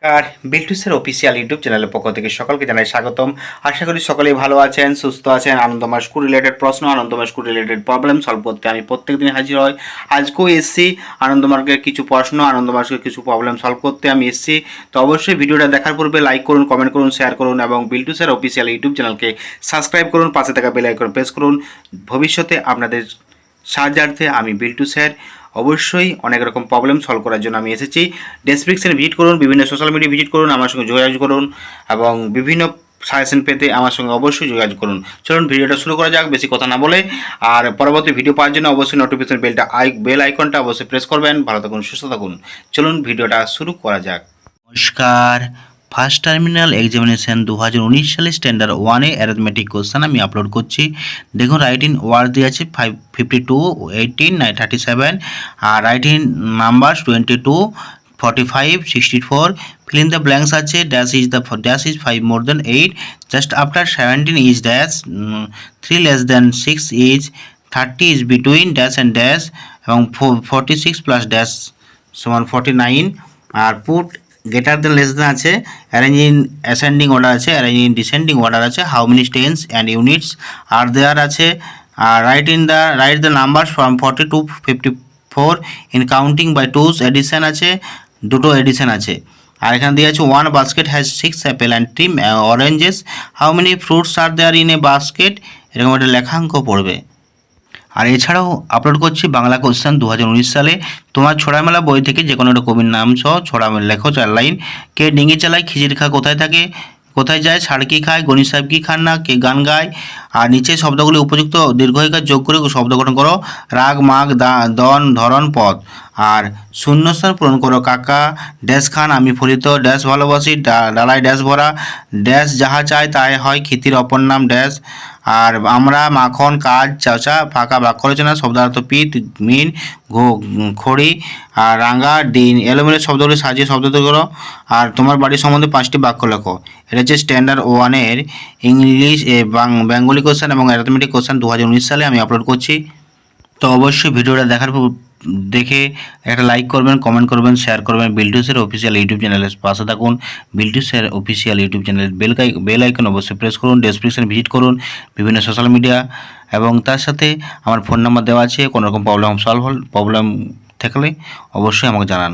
আর বিল্টুসের official YouTube চ্যানেলের পক্ষ থেকে সকলকে জানাই স্বাগতম। আশা করি সকলেই ভালো আছেন, সুস্থ আছেন। আনন্দময় স্কুল রিলেটেড প্রশ্ন, আনন্দময় স্কুল রিলেটেড প্রবলেম সলভ করতে আমি প্রত্যেকদিন হাজির হই। আজকেও এসছি আনন্দমার্গের কিছু প্রশ্ন, আনন্দমার্গের কিছু প্রবলেম সলভ করতে আমি এসছি। তো অবশ্যই ভিডিওটা দেখার পূর্বে লাইক করুন, কমেন্ট করুন, শেয়ার করুন এবং বিল্টুসের অফিসিয়াল ইউটিউব চ্যানেলকে সাবস্ক্রাইব করুন, পাশে থাকা বেল আইকন প্রেস করুন। ভবিষ্যতে আপনাদের সাহায্যার্থে আমি বিল্টু স্যার অবশ্যই অনেক রকম প্রবলেম সলভ করার জন্য আমি এসেছি। ডেসক্রিপশনে ভিজিট করুন, বিভিন্ন সোশ্যাল মিডিয়া ভিজিট করুন, আমার সঙ্গে যোগাযোগ করুন এবং বিভিন্ন সাজেশন পেতে আমার সঙ্গে অবশ্যই যোগাযোগ করুন। চলুন ভিডিওটা শুরু করা যাক বেশি কথা না বলে। আর পরবর্তী ভিডিও পাওয়ার জন্য অবশ্যই নোটিফিকেশন বেল আইকনটা অবশ্যই প্রেস করবেন। ভালো থাকুন, সুস্থ থাকুন। চলুন ভিডিওটা শুরু করা যাক। নমস্কার, ফার্স্ট টার্মিনাল এক্সামিনেশন 2019 সালে স্ট্যান্ডার্ড 1-এ অ্যারিথমেটিক কোশ্চেন আমি আপলোড করছি। দেখুন রাইট ইন ওয়ার্ড দিয়ে আছে 52, 18, 37 আর right in numbers 22, 45, 64. Fill in the blanks আছে dash is 5 more than 8, just after 17 is dash, 3 less than 6 is 30 is between dash and dash এবং 46 plus dash সমান 49 আর put greater than less than আছে, arrange in ascending order আছে, arrange in descending order আছে, how many tens and units are there আছে, আর write the number from 40 to 54 in counting by twos, addition আছে, দুটো addition আছে। আর এখানে দিয়ে আছে 1 basket has 6 apple and 3 oranges, how many fruits are there in a basket, এরকম একটা লেখাঙ্ক পড়বে। আর এছাড়াও আপলোড করছি বাংলা কোশ্চেন 2019 সালে। তোমার ছড়ামেলা বই থেকে যে কোনো একটা কবির নাম সহ ছড়ামেলা লেখো 4 লাইন। কে ডিঙি চালায়, খিচির খা কোথায় থাকে, কোথায় যায়, ছাড় কি খায়, গণি সাহেব কি খান না, কে গান গায়। আর নিচে শব্দগুলি উপযুক্ত দীর্ঘইকার যোগ করে শব্দ গঠন করো। রাগ, মাগ, দন, ধরন, পদ। আর শূন্যস্থান পূরণ করো। কাকা ড্যাশ খান, আমি ফলিত ড্যাশ ভালোবাসি, ডালায় ড্যাশ ভরা, ড্যাশ যাহা চায় তাই হয়, ক্ষিতির অপর নাম ড্যাশ। আর আমরা, মাখন, কাজ, চাচা, ফাঁকা বাক্য রচনা, শব্দার্থ পিত, মিন, খড়ি আর রাঙ্গা, ডিন, এলোমেলো শব্দগুলি সাজিয়ে শব্দ তৈরি করো। আর তোমার বাড়ির সম্বন্ধে 5টি বাক্য লেখো। এটা হচ্ছে স্ট্যান্ডার্ড 1-এর ইংলিশ বেঙ্গলি কোশ্চেন এবং অ্যারিথমেটিক কোশ্চেন 2019 সালে আমি আপলোড করছি। তো অবশ্যই ভিডিওটা দেখে একটা লাইক করবেন, কমেন্ট করবেন, শেয়ার করবেন। বিল্টুসের অফিসিয়াল ইউটিউব চ্যানেলের পাশে থাকুন। বিল্টুসের অফিসিয়াল ইউটিউব চ্যানেলের বেল আইকন অবশ্যই প্রেস করুন। ডেসক্রিপশনে ভিজিট করুন বিভিন্ন সোশ্যাল মিডিয়া এবং তার সাথে আমার ফোন নাম্বার দেওয়া আছে। কোনো রকম প্রবলেম থাকলে অবশ্যই আমাকে জানান।